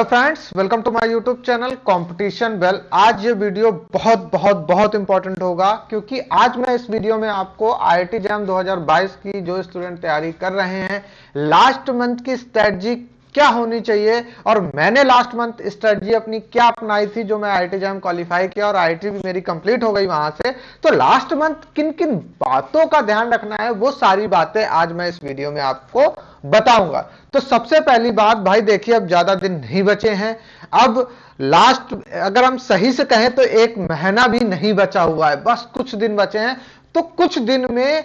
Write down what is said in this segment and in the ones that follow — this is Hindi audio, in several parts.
Hello friends, welcome to my YouTube channel competition bell. आज ये वीडियो बहुत बहुत बहुत इंपॉर्टेंट होगा क्योंकि आज मैं इस वीडियो में आपको आईआईटी जैम 2022 की जो स्टूडेंट तैयारी कर रहे हैं लास्ट मंथ की स्ट्रेटजी क्या होनी चाहिए और मैंने लास्ट मंथ स्ट्रेटजी अपनी क्या अपनाई थी जो मैं आईआईटी जैम क्वालिफाई किया और आईआईटी भी मेरी कंप्लीट हो गई वहां से। तो लास्ट मंथ किन किन बातों का ध्यान रखना है वो सारी बातें आज मैं इस वीडियो में आपको बताऊंगा। तो सबसे पहली बात भाई देखिए, अब ज्यादा दिन नहीं बचे हैं। अब लास्ट अगर हम सही से कहें तो एक महीना भी नहीं बचा हुआ है, बस कुछ दिन बचे हैं। तो कुछ दिन में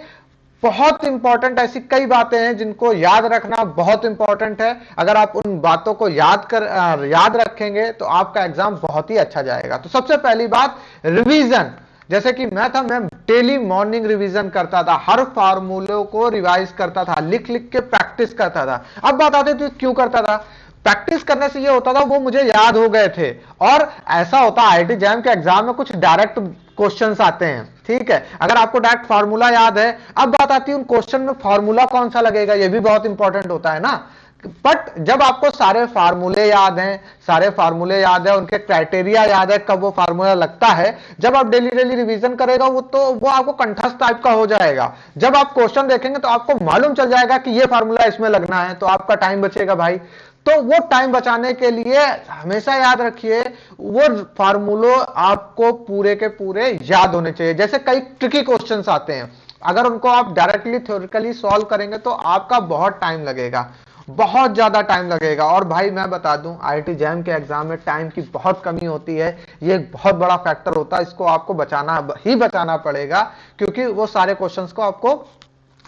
बहुत इंपॉर्टेंट ऐसी कई बातें हैं जिनको याद रखना बहुत इंपॉर्टेंट है। अगर आप उन बातों को याद रखेंगे तो आपका एग्जाम बहुत ही अच्छा जाएगा। तो सबसे पहली बात, रिवीजन। जैसे कि मैं डेली मॉर्निंग रिवीजन करता था, हर फार्मूले को रिवाइज करता था, लिख लिख के प्रैक्टिस करता था। अब बात आती थी क्यों करता था। प्रैक्टिस करने से ये होता था वो मुझे याद हो गए थे। और ऐसा होता आईआईटी जैम के एग्जाम में कुछ डायरेक्ट क्वेश्चंस आते हैं, ठीक है। अगर आपको डायरेक्ट फार्मूला याद है, अब बात आती है उन क्वेश्चन में फार्मूला कौन सा लगेगा, ये भी बहुत इंपॉर्टेंट होता है ना। बट जब आपको सारे फार्मूले याद हैं, उनके क्राइटेरिया याद है, कब वो फार्मूला लगता है, जब आप डेली डेली रिवीजन करेगा वो आपको कंठस्थ टाइप का हो जाएगा। जब आप क्वेश्चन देखेंगे तो आपको मालूम चल जाएगा कि ये फार्मूला इसमें लगना है, तो आपका टाइम बचेगा भाई। तो वो टाइम बचाने के लिए हमेशा याद रखिए वो फार्मूले आपको पूरे के पूरे याद होने चाहिए। जैसे कई ट्रिकी क्वेश्चंस आते हैं, अगर उनको आप डायरेक्टली थ्योरेटिकली सॉल्व करेंगे तो आपका बहुत टाइम लगेगा, बहुत ज्यादा टाइम लगेगा। और भाई मैं बता दूं आईआईटी जैम के एग्जाम में टाइम की बहुत कमी होती है, ये एक बहुत बड़ा फैक्टर होता है। इसको आपको बचाना पड़ेगा क्योंकि वो सारे क्वेश्चंस को आपको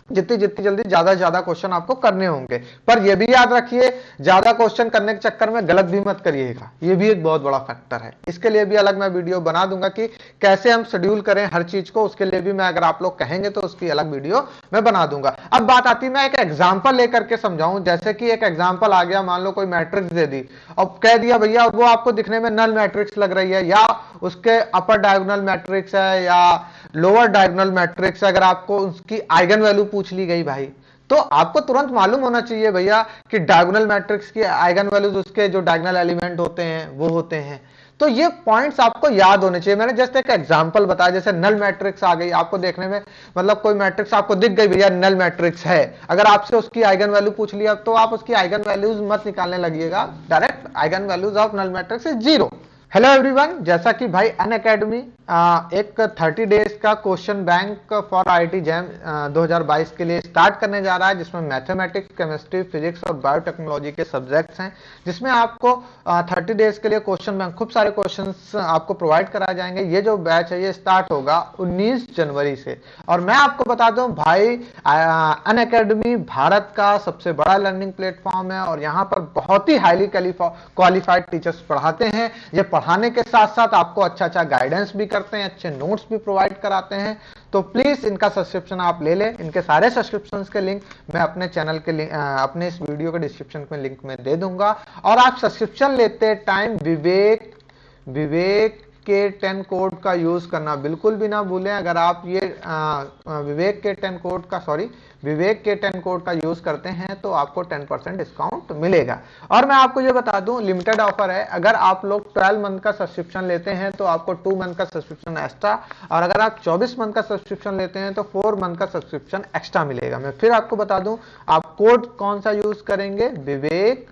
जितनी जितनी जल्दी ज्यादा से ज्यादा क्वेश्चन आपको करने होंगे। पर यह भी याद रखिए ज्यादा क्वेश्चन करने के चक्कर में गलत भी मत करिएगा, यह भी एक बहुत बड़ा फैक्टर है। इसके लिए भी अलग मैं वीडियो बना दूंगा कि कैसे हम शेड्यूल करें हर चीज को, उसके लिए भी मैं, अगर आप लोग कहेंगे तो उसकी अलग वीडियो मैं बना दूंगा। अब बात आती है, मैं एक एग्जाम्पल लेकर के समझाऊं। जैसे कि एक एग्जाम्पल आ गया, मान लो कोई मैट्रिक्स दे दी और कह दिया भैया वो आपको दिखने में नल मैट्रिक्स लग रही है, या उसके अपर डायगोनल मैट्रिक्स है या लोअर डायगोनल मैट्रिक्स। अगर आपको उसकी आइगन वैल्यू पूछ ली गई भाई, तो आपको तुरंत मालूम होना चाहिए भैया कि डायगोनल मैट्रिक्स की आइगन वैल्यूज उसके जो डायगोनल एलिमेंट होते हैं वो होते हैं। तो ये पॉइंट्स आपको याद होने चाहिए। मैंने जस्ट एक एग्जांपल बताया, जैसे नल मैट्रिक्स आ गई आपको देखने में, मतलब कोई मैट्रिक्स आपको दिख गई भैया नल मैट्रिक्स है, अगर आपसे उसकी आइगन वैल्यू पूछ लिया तो आप उसकी आइगन वैल्यूज मत निकालने लगिएगा, direct eigen values of null matrix is 0। Hello everyone, जैसा कि भाई अनअकैडमी एक 30 डेज का question bank for IIT JAM 2022 के लिए स्टार्ट करने जा रहा है, जिसमें मैथमेटिक्स, केमिस्ट्री, फिजिक्स और बायोटेक्नोलॉजी के सब्जेक्ट्स हैं, जिसमें आपको 30 डेज के लिए क्वेश्चन बैंक खूब सारे क्वेश्चंस आपको प्रोवाइड कराए जाएंगे। ये जो बैच है ये स्टार्ट होगा 19 जनवरी से। और मैं आपको बता दूं भाई, अनअकैडमी भारत का सबसे बड़ा लर्निंग प्लेटफॉर्म है और यहाँ पर बहुत ही हाईली क्वालिफाइड टीचर्स पढ़ाते हैं। ये पढ़ाने के साथ साथ आपको अच्छा गाइडेंस भी करते हैं, अच्छे नोट्स भी प्रोवाइड कराते हैं। तो प्लीज इनका सब्सक्रिप्शन आप ले लें। इनके सारे सब्सक्रिप्शंस के लिंक मैं अपने चैनल के लिंक अपने इस वीडियो के डिस्क्रिप्शन में लिंक में दे दूंगा। और आप सब्सक्रिप्शन लेते टाइम विवेक के 10 कोड का यूज करना बिल्कुल भी ना भूलें। अगर आप ये विवेक के 10 कोड का यूज करते हैं तो आपको 10% डिस्काउंट मिलेगा। और मैं आपको ये बता दूं, लिमिटेड ऑफर है। अगर आप लोग 12 मंथ का सब्सक्रिप्शन लेते हैं तो आपको 2 मंथ का सब्सक्रिप्शन एक्स्ट्रा, और अगर आप 24 मंथ का सब्सक्रिप्शन लेते हैं तो 4 मंथ का सब्सक्रिप्शन एक्स्ट्रा मिलेगा। मैं फिर आपको बता दूं, आप कोड कौन सा यूज करेंगे, विवेक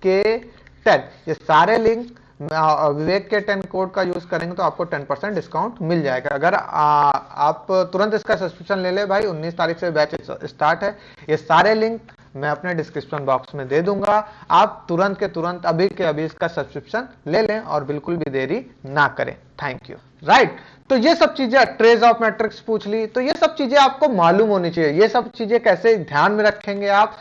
के 10। ये सारे लिंक विवेक के 10 कोड का यूज करेंगे तो आपको 10% डिस्काउंट मिल जाएगा। अगर आप तुरंत इसका सब्सक्रिप्शन ले ले भाई, 19 तारीख से बैच स्टार्ट है। ये सारे लिंक मैं अपने डिस्क्रिप्शन बॉक्स में दे दूंगा। आप तुरंत के तुरंत अभी के अभी इसका सब्सक्रिप्शन ले लें और बिल्कुल भी देरी ना करें। Thank you. राइट, तो ये सब चीजें, ट्रेस ऑफ मैट्रिक्स पूछ ली, तो ये सब चीजें आपको मालूम होनी चाहिए। ये सब चीजें कैसे ध्यान में रखेंगे आप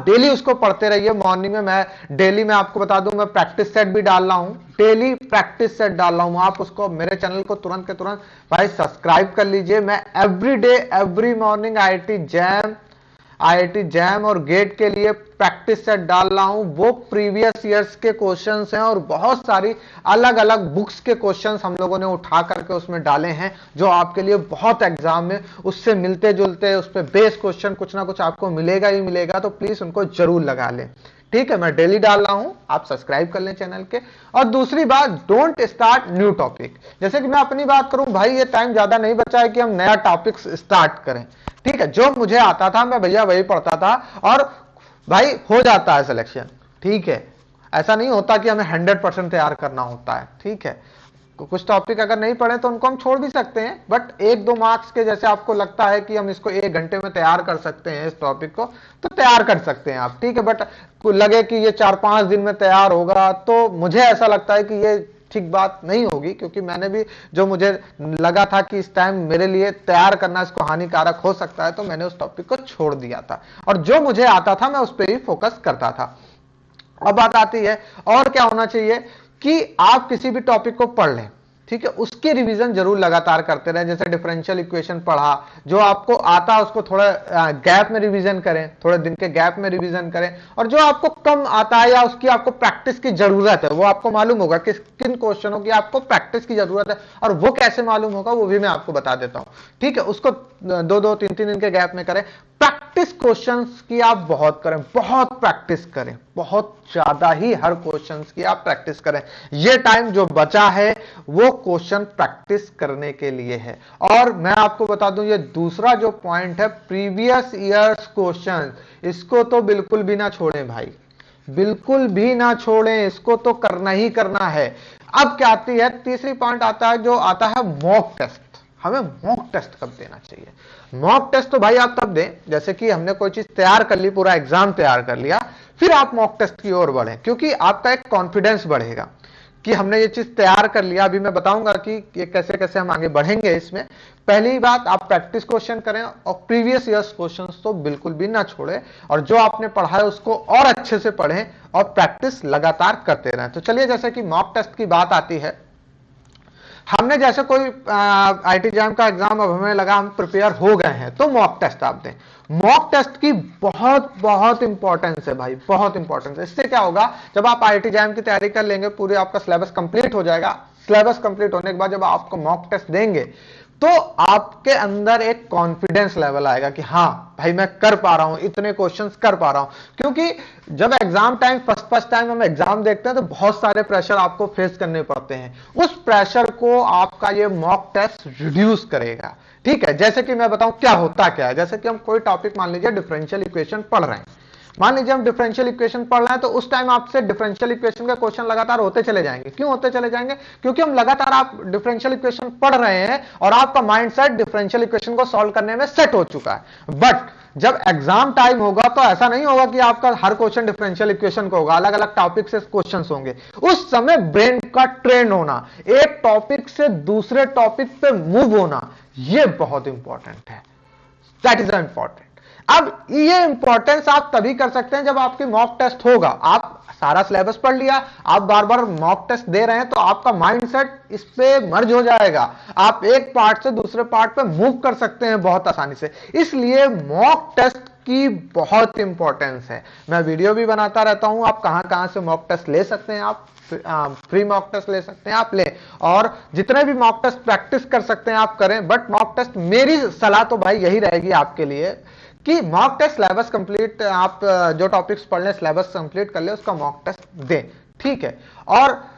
डेली उसको पढ़ते रहिए। मॉर्निंग में मैं डेली मैं आपको बता दूं, मैं प्रैक्टिस सेट भी डाल रहा हूं, डेली प्रैक्टिस सेट डाल रहा हूं। आप उसको, मेरे चैनल को तुरंत के तुरंत भाई सब्सक्राइब कर लीजिए। मैं every day every morning IIT jam और गेट के लिए प्रैक्टिस सेट डाल रहा हूं। वो प्रीवियस ईयर्स के क्वेश्चंस हैं और बहुत सारी अलग अलग बुक्स के क्वेश्चंस हम लोगों ने उठा करके उसमें डाले हैं, जो आपके लिए बहुत एग्जाम में उससे मिलते जुलते, उस पर बेस क्वेश्चन कुछ ना कुछ आपको मिलेगा ही मिलेगा। तो प्लीज उनको जरूर लगा लें। ठीक है, मैं डेली डाल रहा हूं, आप सब्सक्राइब कर लें चैनल के। और दूसरी बात, डोंट स्टार्ट न्यू टॉपिक। जैसे कि मैं अपनी बात करूं भाई, ये टाइम ज्यादा नहीं बचा है कि हम नया टॉपिक स्टार्ट करें। ठीक है, जो मुझे आता था मैं भैया वही पढ़ता था और भाई हो जाता है सिलेक्शन। ठीक है, ऐसा नहीं होता कि हमें 100% तैयार करना होता है। ठीक है, कुछ टॉपिक अगर नहीं पढ़े तो उनको हम छोड़ भी सकते हैं, बट 1-2 मार्क्स के जैसे आपको लगता है कि हम इसको 1 घंटे में तैयार कर सकते हैं इस टॉपिक को, तो तैयार कर सकते हैं आप। ठीक है, बट लगे कि ये 4-5 दिन में तैयार होगा, तो मुझे ऐसा लगता है कि ये ठीक बात नहीं होगी, क्योंकि मैंने भी जो मुझे लगा था कि इस टाइम मेरे लिए तैयार करना इसको हानिकारक हो सकता है, तो मैंने उस टॉपिक को छोड़ दिया था और जो मुझे आता था मैं उस पर ही फोकस करता था। अब बात आती है और क्या होना चाहिए कि आप किसी भी टॉपिक को पढ़ लें। ठीक है, उसकी रिवीजन जरूर लगातार करते रहें। जैसे डिफरेंशियल इक्वेशन पढ़ा, जो आपको आता है उसको थोड़ा गैप में रिवीजन करें, थोड़े दिन के गैप में रिवीजन करें। और जो आपको कम आता है या उसकी आपको प्रैक्टिस की जरूरत है, वो आपको मालूम होगा कि किन क्वेश्चनों की आपको प्रैक्टिस की जरूरत है, और वो कैसे मालूम होगा वो भी मैं आपको बता देता हूं। ठीक है, उसको 2-2, 3-3 दिन के गैप में करें। प्रैक्टिस क्वेश्चंस की आप बहुत करें, बहुत प्रैक्टिस करें, बहुत ज्यादा ही हर क्वेश्चंस की आप प्रैक्टिस करें। ये टाइम जो बचा है वो क्वेश्चन प्रैक्टिस करने के लिए है। और मैं आपको बता दूं, ये दूसरा जो पॉइंट है, प्रीवियस ईयर्स क्वेश्चन, इसको तो बिल्कुल भी ना छोड़ें भाई, बिल्कुल भी ना छोड़ें, इसको तो करना ही करना है। अब क्या आती है, तीसरी पॉइंट आता है, जो आता है मॉक टेस्ट। हमें मॉक टेस्ट कब देना चाहिए? मॉक टेस्ट तो भाई आप तब दें जैसे कि हमने कोई चीज तैयार कर ली, पूरा एग्जाम तैयार कर लिया, फिर आप मॉक टेस्ट की ओर बढ़ें, क्योंकि आपका एक कॉन्फिडेंस बढ़ेगा कि हमने ये चीज तैयार कर लिया। अभी मैं बताऊंगा कि ये कैसे कैसे हम आगे बढ़ेंगे इसमें। पहली बात, आप प्रैक्टिस क्वेश्चन करें और प्रीवियस ईयर्स क्वेश्चंस तो बिल्कुल भी ना छोड़ें, और जो आपने पढ़ा है उसको और अच्छे से पढ़ें और प्रैक्टिस लगातार करते रहें। तो चलिए, जैसे कि मॉक टेस्ट की बात आती है, हमने जैसे कोई आईटी जैम का एग्जाम अब हमें लगा हम प्रिपेयर हो गए हैं, तो मॉक टेस्ट आप दें। मॉक टेस्ट की बहुत बहुत इंपॉर्टेंस है भाई, बहुत इंपॉर्टेंस है। इससे क्या होगा, जब आप आईटी जैम की तैयारी कर लेंगे, पूरे आपका सिलेबस कंप्लीट हो जाएगा। सिलेबस कंप्लीट होने के बाद जब आपको मॉक टेस्ट देंगे तो आपके अंदर एक कॉन्फिडेंस लेवल आएगा कि हाँ भाई मैं कर पा रहा हूं, इतने क्वेश्चंस कर पा रहा हूं। क्योंकि जब एग्जाम टाइम, फर्स्ट टाइम हम एग्जाम देखते हैं तो बहुत सारे प्रेशर आपको फेस करने पड़ते हैं। उस प्रेशर को आपका ये मॉक टेस्ट रिड्यूस करेगा। ठीक है, जैसे कि मैं बताऊं क्या होता क्या है। जैसे कि हम कोई टॉपिक, मान लीजिए डिफरेंशियल इक्वेशन पढ़ रहे हैं, मान लीजिए हम डिफरेंशियल इक्वेशन पढ़ रहे हैं, तो उस टाइम आपसे डिफरेंशियल इक्वेशन का क्वेश्चन लगातार होते चले जाएंगे। क्यों होते चले जाएंगे? क्योंकि हम लगातार, आप डिफरेंशियल इक्वेशन पढ़ रहे हैं और आपका माइंडसेट डिफरेंशियल इक्वेशन को सॉल्व करने में सेट हो चुका है। बट जब एग्जाम टाइम होगा तो ऐसा नहीं होगा कि आपका हर क्वेश्चन डिफरेंशियल इक्वेशन का होगा, अलग अलग टॉपिक से क्वेश्चन होंगे। उस समय ब्रेन का ट्रेन होना, एक टॉपिक से दूसरे टॉपिक पे मूव होना, यह बहुत इंपॉर्टेंट है। That is important. अब ये इंपॉर्टेंस आप तभी कर सकते हैं जब आपकी मॉक टेस्ट होगा। आप सारा सिलेबस पढ़ लिया, आप बार बार मॉक टेस्ट दे रहे हैं, तो आपका माइंडसेट इस पे मर्ज हो जाएगा। आप एक पार्ट से दूसरे पार्ट पे मूव कर सकते हैं बहुत आसानी से। इसलिए मॉक टेस्ट की बहुत इंपॉर्टेंस है। मैं वीडियो भी बनाता रहता हूं, आप कहां कहां से मॉक टेस्ट ले सकते हैं, आप फ्री मॉक टेस्ट ले सकते हैं, आप ले, और जितने भी मॉक टेस्ट प्रैक्टिस कर सकते हैं आप करें। बट मॉक टेस्ट, मेरी सलाह तो भाई यही रहेगी आपके लिए कि मॉक टेस्ट सिलेबस कंप्लीट, आप जो टॉपिक्स पढ़ लें सिलेबस कंप्लीट कर ले, उसका मॉक टेस्ट दें। ठीक है, और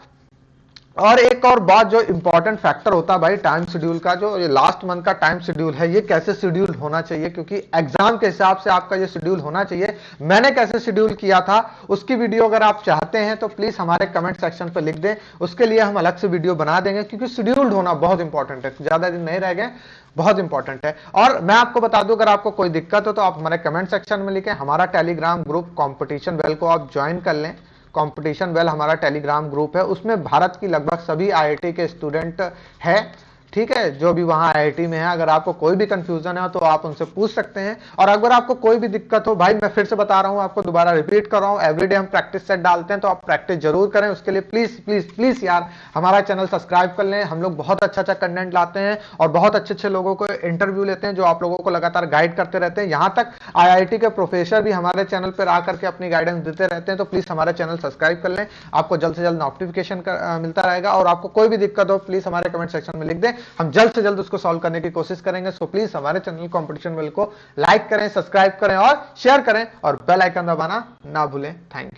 एक और बात जो इंपॉर्टेंट फैक्टर होता है भाई, टाइम शेड्यूल का, जो ये लास्ट मंथ का टाइम शेड्यूल है, ये कैसे शेड्यूल होना चाहिए, क्योंकि एग्जाम के हिसाब से आपका ये शेड्यूल होना चाहिए। मैंने कैसे शेड्यूल किया था उसकी वीडियो अगर आप चाहते हैं तो प्लीज हमारे कमेंट सेक्शन पर लिख दें, उसके लिए हम अलग से वीडियो बना देंगे, क्योंकि शेड्यूल्ड होना बहुत इंपॉर्टेंट है। ज्यादा दिन नहीं रह गए, बहुत इंपॉर्टेंट है। और मैं आपको बता दूं, अगर आपको कोई दिक्कत हो तो आप हमारे कमेंट सेक्शन में लिखें। हमारा टेलीग्राम ग्रुप कॉम्पिटिशन वेल को आप ज्वाइन कर लें। कॉम्पिटिशन वेल हमारा टेलीग्राम ग्रुप है, उसमें भारत की लगभग सभी आईआईटी के स्टूडेंट है। ठीक है, जो भी वहां आईआईटी में है, अगर आपको कोई भी कंफ्यूजन है तो आप उनसे पूछ सकते हैं। और अगर आपको कोई भी दिक्कत हो, भाई मैं फिर से बता रहा हूं, आपको दोबारा रिपीट कर रहा हूं, एवरीडे हम प्रैक्टिस सेट डालते हैं, तो आप प्रैक्टिस जरूर करें। उसके लिए प्लीज प्लीज प्लीज यार हमारा चैनल सब्सक्राइब कर लें। हम लोग बहुत अच्छा अच्छा कंटेंट लाते हैं और बहुत अच्छे अच्छे लोगों को इंटरव्यू लेते हैं, जो आप लोगों को लगातार गाइड करते रहते हैं। यहां तक आईआईटी के प्रोफेसर भी हमारे चैनल पर आकर के अपनी गाइडेंस देते रहते हैं। तो प्लीज हमारा चैनल सब्सक्राइब कर लें, आपको जल्द से जल्द नोटिफिकेशन मिलता रहेगा। और आपको कोई भी दिक्कत हो प्लीज हमारे कमेंट सेक्शन में लिख दें, हम जल्द से जल्द उसको सॉल्व करने की कोशिश करेंगे। सो प्लीज हमारे चैनल कॉम्पिटिशन वेल को लाइक करें, सब्सक्राइब करें और शेयर करें, और बेल आइकन दबाना ना भूलें। Thank you.